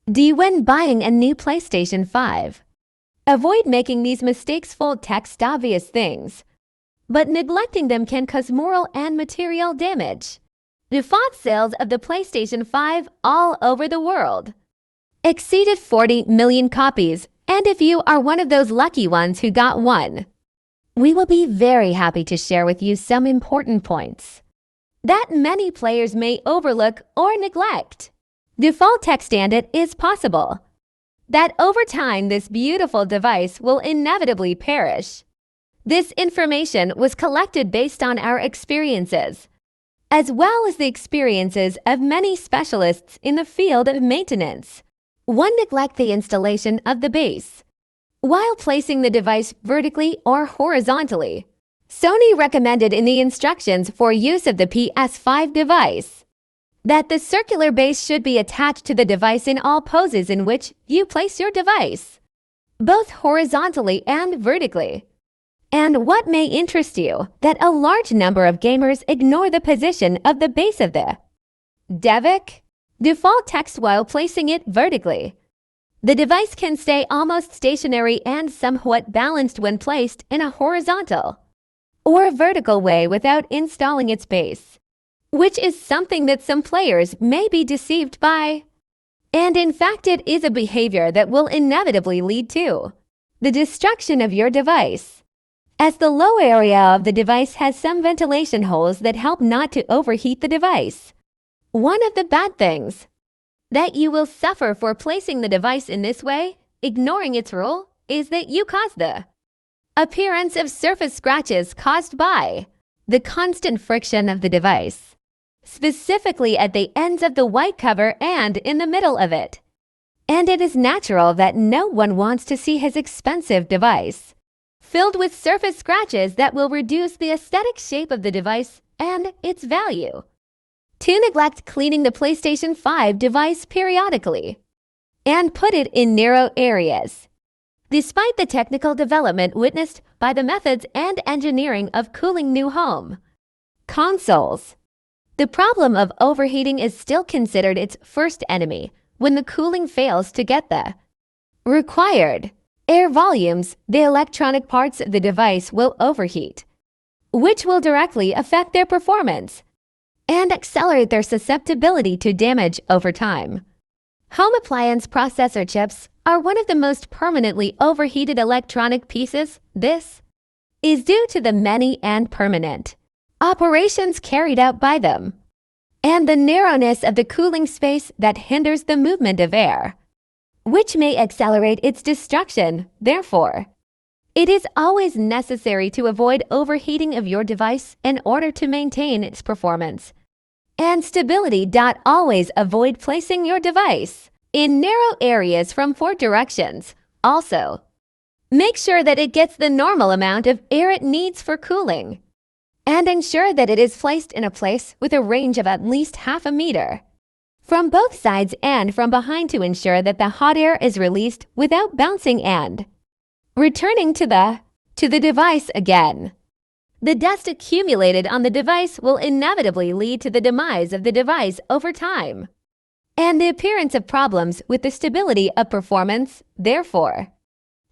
D. When buying a new PlayStation 5. Avoid making these mistakes. Full text obvious things, but neglecting them can cause moral and material damage. Default sales of the PlayStation 5 all over the world exceeded 40 million copies, and if you are one of those lucky ones who got one, we will be very happy to share with you some important points that many players may overlook or neglect. Default text and it is possible that over time this beautiful device will inevitably perish. This information was collected based on our experiences, as well as the experiences of many specialists in the field of maintenance. 1. Neglect the installation of the base. While placing the device vertically or horizontally, Sony recommended in the instructions for use of the PS5 device that the circular base should be attached to the device in all poses in which you place your device, both horizontally and vertically. And what may interest you, that a large number of gamers ignore the position of the base of the default text while placing it vertically. The device can stay almost stationary and somewhat balanced when placed in a horizontal or vertical way without installing its base, which is something that some players may be deceived by. And in fact, it is a behavior that will inevitably lead to the destruction of your device, as the low area of the device has some ventilation holes that help not to overheat the device. One of the bad things that you will suffer for placing the device in this way, ignoring its role, is that you cause the appearance of surface scratches caused by the constant friction of the device, specifically at the ends of the white cover and in the middle of it. And it is natural that no one wants to see his expensive device filled with surface scratches that will reduce the aesthetic shape of the device and its value. 2. Neglect cleaning the PlayStation 5 device periodically and put it in narrow areas. Despite the technical development witnessed by the methods and engineering of cooling new home consoles, the problem of overheating is still considered its first enemy. When the cooling fails to get the required air volumes, the electronic parts of the device will overheat, which will directly affect their performance and accelerate their susceptibility to damage over time. Home appliance processor chips are one of the most permanently overheated electronic pieces. This is due to the many and permanent operations carried out by them, and the narrowness of the cooling space that hinders the movement of air, which may accelerate its destruction. Therefore, it is always necessary to avoid overheating of your device in order to maintain its performance and stability. Always avoid placing your device in narrow areas from 4 directions. Also, make sure that it gets the normal amount of air it needs for cooling, and ensure that it is placed in a place with a range of at least half a meter from both sides and from behind to ensure that the hot air is released without bouncing and returning to the device again. The dust accumulated on the device will inevitably lead to the demise of the device over time and the appearance of problems with the stability of performance. Therefore,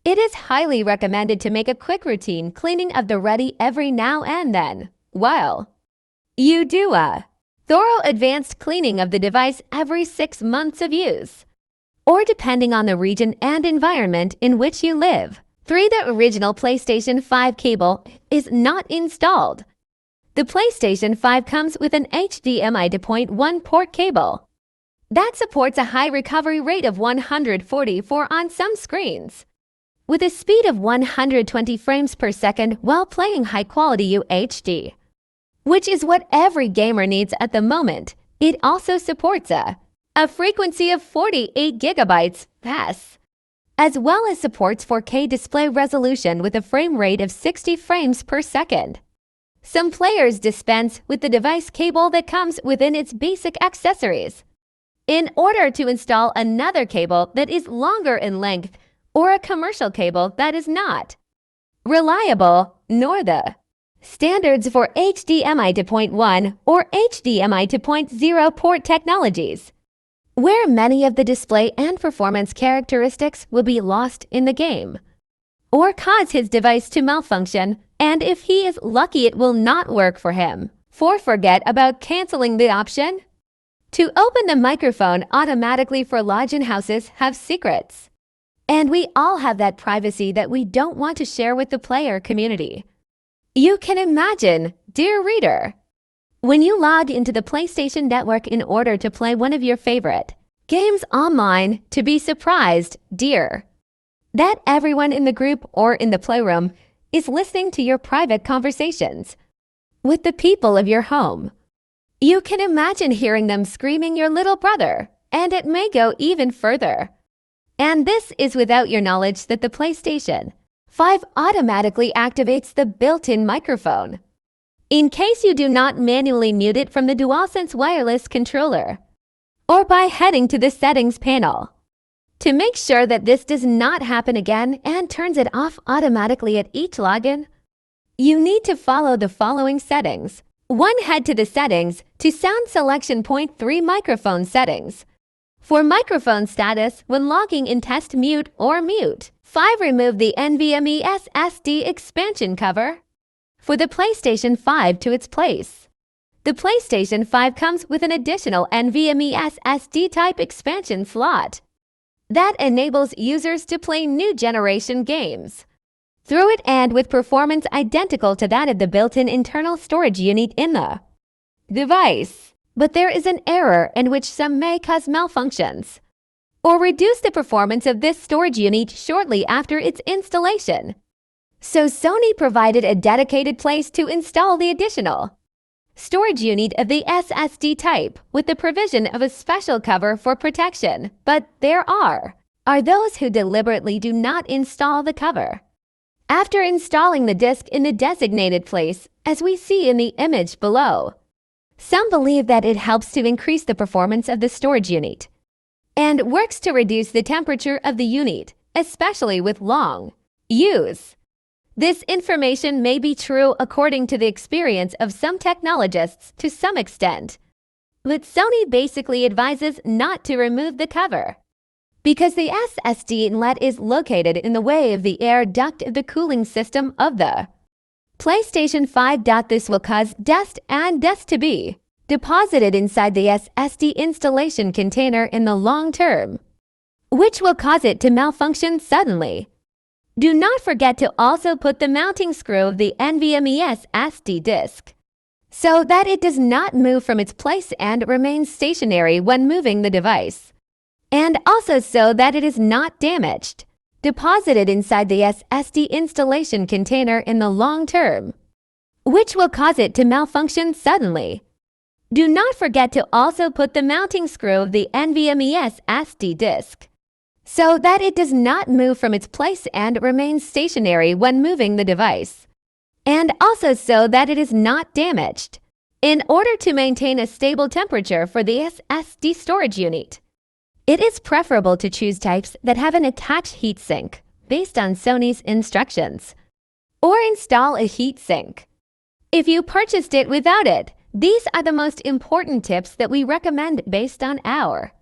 it is highly recommended to make a quick routine cleaning of the ready every now and then, while you do a thorough advanced cleaning of the device every 6 months of use, or depending on the region and environment in which you live. 3. The original PlayStation 5 cable is not installed. The PlayStation 5 comes with an HDMI 2.1 port cable that supports a high recovery rate of 144 on some screens, with a speed of 120 frames per second while playing high-quality UHD, which is what every gamer needs at the moment. It also supports a frequency of 48 gigabytes fast, as well as supports 4K display resolution with a frame rate of 60 frames per second. Some players dispense with the device cable that comes within its basic accessories in order to install another cable that is longer in length, or a commercial cable that is not reliable, nor the standards for HDMI 2.1 or HDMI 2.0 port technologies. where many of the display and performance characteristics will be lost in the game, or cause his device to malfunction, and if he is lucky it will not work for him. 4. Forget about canceling the option. To open the microphone automatically for login houses have secrets. And we all have that privacy that we don't want to share with the player community. You can imagine, dear reader, when you log into the PlayStation Network in order to play one of your favorite games online, to be surprised, dear, that everyone in the group or in the playroom is listening to your private conversations with the people of your home. You can imagine hearing them screaming your little brother, and it may go even further. And this is without your knowledge that the PlayStation 5 automatically activates the built-in microphone, in case you do not manually mute it from the DualSense wireless controller, or by heading to the settings panel. To make sure that this does not happen again and turns it off automatically at each login, you need to follow the following settings. 1. Head to the settings to sound selection. 3. Microphone settings. For microphone status when logging in, test mute or mute. 5. Remove the NVMe SSD expansion cover for the PlayStation 5 to its place. The PlayStation 5 comes with an additional NVMe SSD type expansion slot that enables users to play new generation games through it and with performance identical to that of the built-in internal storage unit in the device. But there is an error in which some may cause malfunctions or reduce the performance of this storage unit shortly after its installation. So Sony provided a dedicated place to install the additional storage unit of the SSD type with the provision of a special cover for protection. But there are those who deliberately do not install the cover after installing the disk in the designated place, as we see in the image below. Some believe that it helps to increase the performance of the storage unit and works to reduce the temperature of the unit, especially with long use. This information may be true according to the experience of some technologists to some extent, but Sony basically advises not to remove the cover because the SSD inlet is located in the way of the air duct of the cooling system of the PlayStation 5. This will cause dust to be deposited inside the SSD installation container in the long term, which will cause it to malfunction suddenly. Do not forget to also put the mounting screw of the NVMe SSD disk so that it does not move from its place and remains stationary when moving the device, and also so that it is not damaged, deposited inside the SSD installation container in the long term, which will cause it to malfunction suddenly. Do not forget to also put the mounting screw of the NVMe SSD disk so that it does not move from its place and remains stationary when moving the device, and also so that it is not damaged, in order to maintain a stable temperature for the SSD storage unit. It is preferable to choose types that have an attached heatsink based on Sony's instructions, or install a heatsink if you purchased it without it. These are the most important tips that we recommend based on our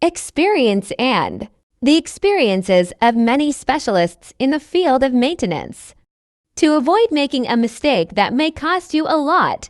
experience and the experiences of many specialists in the field of maintenance, to avoid making a mistake that may cost you a lot